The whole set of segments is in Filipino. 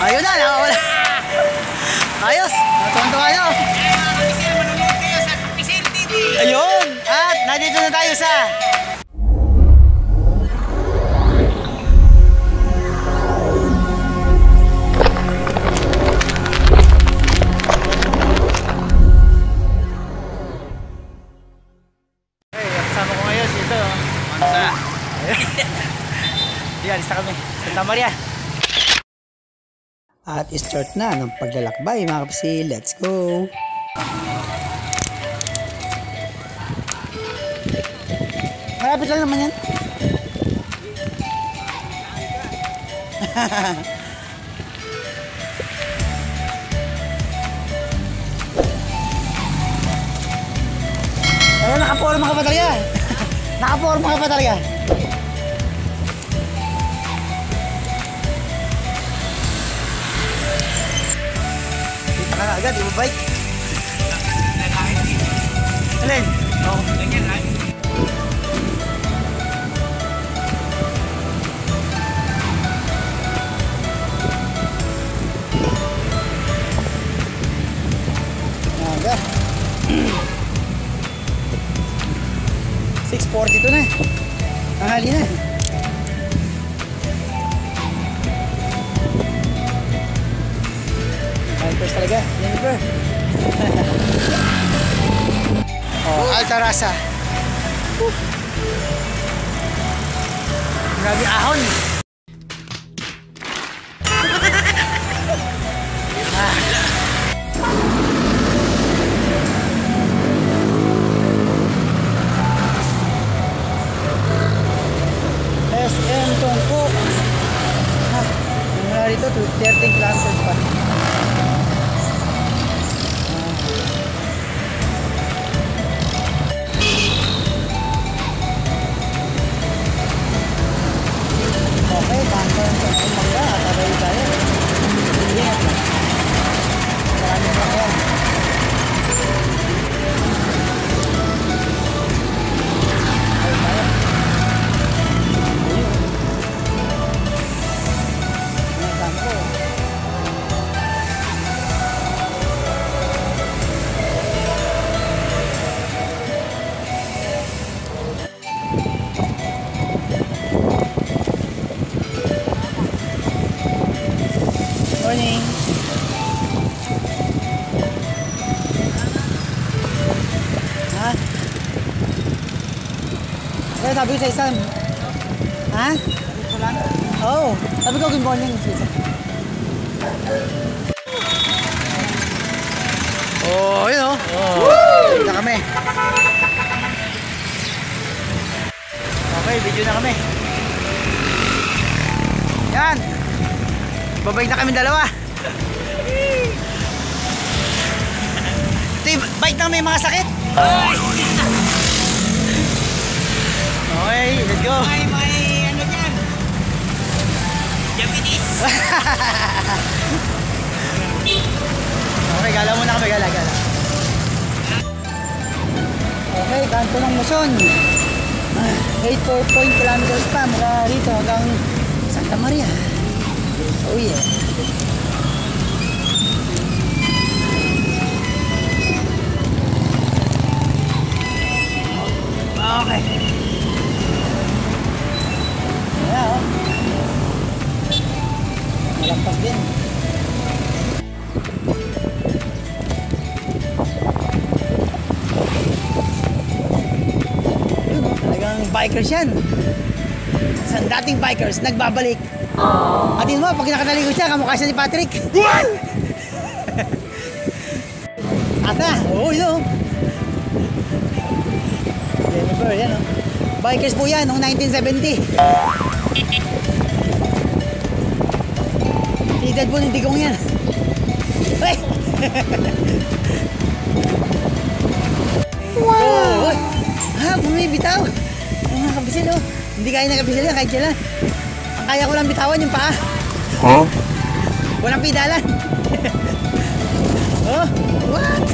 Ayun na, nakawala. Ayos, natuwa nyo. Ayun, at nandito na tayo sa kasama ko ngayon dito. Mansa. Yan, isa kami. Santa Maria. At start na ng paglalakbay mga kapsi. Let's go! Malapit lang naman yan. Pero nakaporma ka pa talaga. Nakaporma ka pa talaga. Kita ka na agad, di ba bike? Alin? Oo. Ganyan lang. Aga. 6:42 na. Tanghali na. Bikers talaga, Jennifer. Oh, Altarasa. Grabe ahon. SM Tungko. Mula rito, 13 kilometers pa. Okay, bangka ng Mangga. Atabay tayo. Ingat lang. Maraming lang yan. Ayun tayo. Morning. Ha? Kaya sabi ko sa isang. Ha? Ito lang? Oo. Sabi ko good morning. Oh, yun o. Video na kami. Okay, video na kami. Yan. Babalik na kami dalawa. Ito yung bike na may mga sakit. Okay, let's go. May ano dyan? Japanese. Okay, gala muna kami. Gala. Okay, kanto ng Muson. 8.4 kilometers pa mula rito hanggang Santa Maria. Oh yeah. Okay. Yeah, oh. Malampas din. Talagang bikers yan. Sa dating bikers, nagbabalik. Atin mo, pag nakatalikod siya, kamukha siya ni Patrick. Ata, oo, yun o. Jennifer, yan o. Bikers po yan, noong 1970. Edad po ng digong yan. Hey! Wow! Ha, bumibitaw. Yung mga kabisil o. Hindi kaya nakabisil yan, kahit kailan. Ang kaya ko lang bitawan yung paa. Huh? Walang pidalan. Oh, what?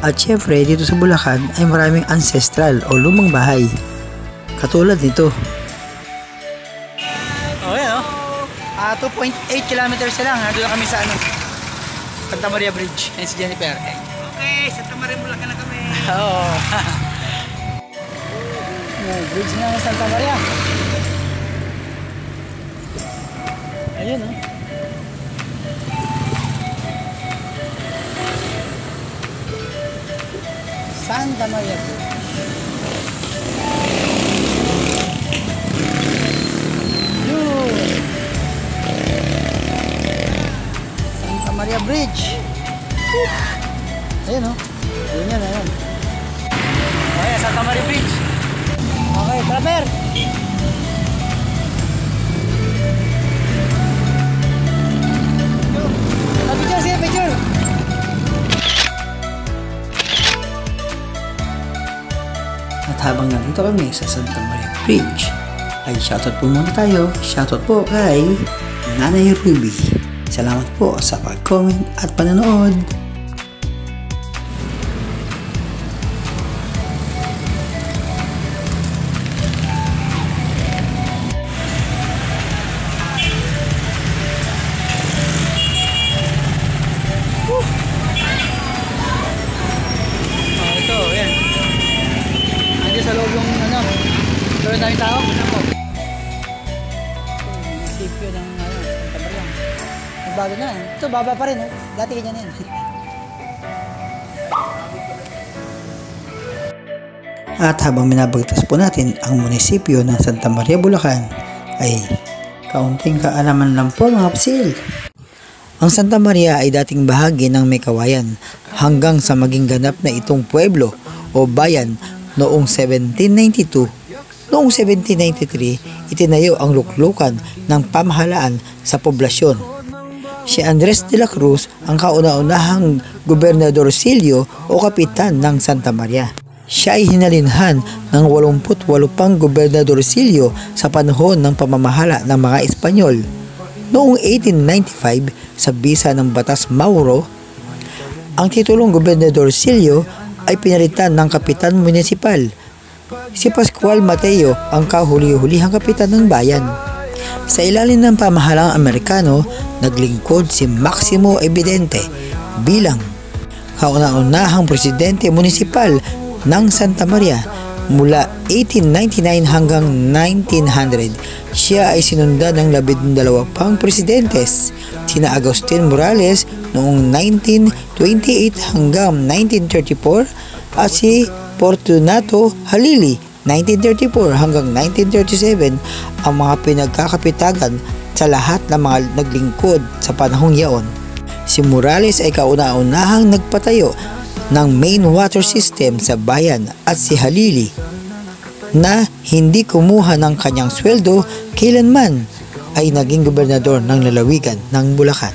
At syempre, dito sa Bulacan ay maraming ancestral o lumang bahay. Katulad nito. Oh, yan oh. 2.8 kilometers lang. Nandun na kami sa Santa Maria Bridge. Yan si Jennifer. Okay, Santa Maria Bulacan na kami. Oo. Bridge na ng Santa Maria. Ayun, oh. Santa Maria Bridge. Yun. Santa Maria Bridge. Ayun, oh. Ayun yan, ayun. Ayan, Santa Maria Bridge. Okay, Trapper. Picture, sige, picture. At habang nandito kami sa Santa Maria Bridge, ay shoutout po muna tayo. Shoutout po kay Nanay Ruby. Salamat po sa pag-comment at panonood. Sa loob yung sobrang daming tao. Ako. Munisipyo ng Santa Maria. Nagbago na. Ito, baba pa rin. Dati ganyan yan. At habang minabagtas po natin ang munisipyo ng Santa Maria, Bulacan, ay kaunting kaalaman lang po mga kapsil. Ang Santa Maria ay dating bahagi ng Mekawayan hanggang sa maging ganap na itong pueblo o bayan noong 1792. Noong 1793, itinayo ang luklukan ng pamahalaan sa poblasyon. Si Andres de la Cruz ang kauna-unahang gobernadorcillo o kapitan ng Santa Maria. Siya ay hinalinhan ng 88 pang gobernadorcillo sa panahon ng pamamahala ng mga Espanyol. Noong 1895, sa bisa ng Batas Mauro, ang titulong gobernadorcillo ay pinalitan ng kapitan munisipal. Si Pascual Mateo ang kahuli-hulihang kapitan ng bayan. Sa ilalim ng pamahalang Amerikano, naglingkod si Maximo Evidente bilang kauna-unahang presidente munisipal ng Santa Maria mula 1899 hanggang 1900. Siya ay sinundan ng 12 pang presidentes, sina Agustin Morales noong 1928 hanggang 1934 at si Fortunato Halili 1934 hanggang 1937 ang mga pinagkakapitagan sa lahat ng mga naglingkod sa panahong yaon. Si Morales ay kauna-unahang nagpatayo ng main water system sa bayan at si Halili na hindi kumuha ng kanyang sweldo kailanman ay naging gobernador ng lalawigan ng Bulacan.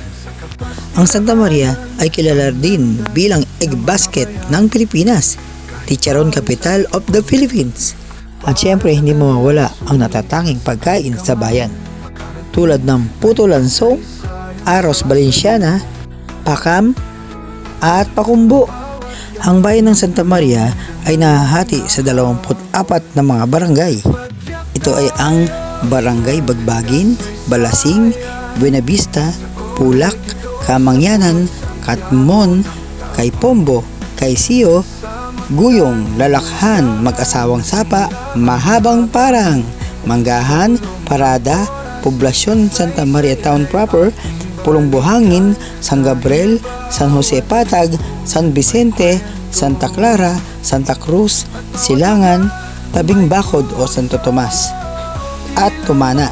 Ang Santa Maria ay kilala din bilang egg basket ng Pilipinas, chicharon capital of the Philippines. At syempre hindi mawawala ang natatanging pagkain sa bayan tulad ng puto lansong, arroz valenciana, pakam at pakumbo. Ang bayan ng Santa Maria ay nahahati sa 24 na mga barangay. Ito ay ang Barangay Bagbagin, Balasing, Buenavista, Pulak, Kamangyanan, Katmon, Kaipombo, Kaisiyo, Guyong, Lalakhan, Mag-asawang Sapa, Mahabang Parang, Manggahan, Parada, Poblasyon Santa Maria Town Proper, Pulong Buhangin, San Gabriel, San Jose Patag, San Vicente, Santa Clara, Santa Cruz, Silangan, Tabing Bakod o Santo Tomas, at Tumana.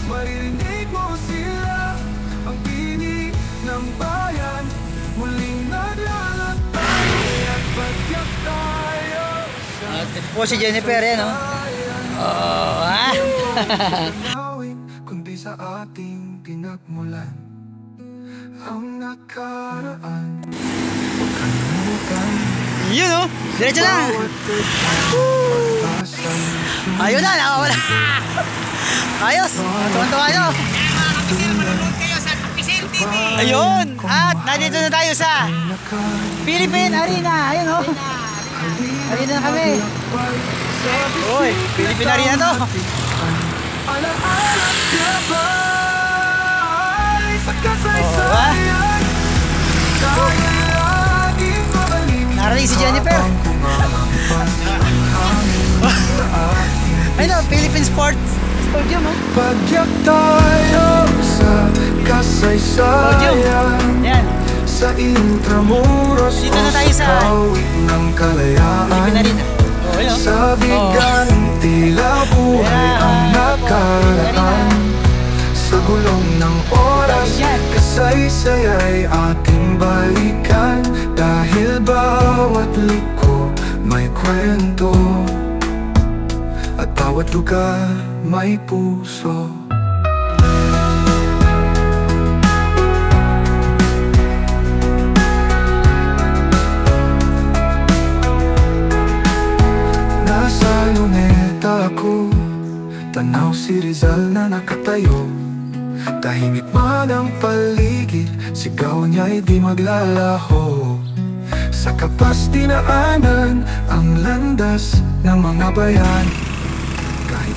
Maririnig mo sila, ang tinig ng bayan, muling naglalakbay at bagyak tayo. At ito po si Jennifer yan, no? Kundi sa ating pinagmulan ang nakaraan. Huwag kalimutan. Yun, no? Diretso lang. Ayun na, nakawala. Ayos. Tuwan-tuwa nyo. Kaya mga kapisil, manonood kayo sa Vicente. Ayun! At nandito na tayo sa Philippine Arena. Ayun o. Arena na kami. Uy, Philippine Arena to. Narating si Jennifer. Ayun o, Philippine Sports Podium o. Pagyak tayo sa kasaysayan. Yan. Sa Intramuros Dito na tayo sa kawit ng kalayaan. Philippine Arena. Sa bigan tila buhay ang nakaraan. Sa gulong ng oras kasaysay ay ating balikan. Dahil bawat liko may kwento at bawat lugar may puso. Nasa luneta ako, tanaw si Rizal na nakatayo. Tahimik man ang paligid, sigaw niya'y di maglalaho. Sa kapas dinaanan ang landas ng mga bayan.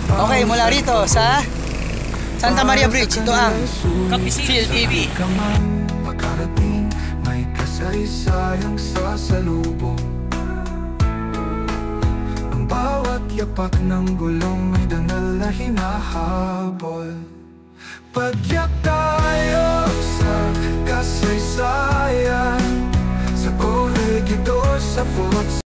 Okay, mula rito sa Santa Maria Bridge, ito ang Kapisil TV. Makarating, may kasaysayang sasalubong. Ang bawat yapak ng gulong may dangal na hinahabol. Pagyak tayo sa kasaysayan, sa Corregidor, sa Fort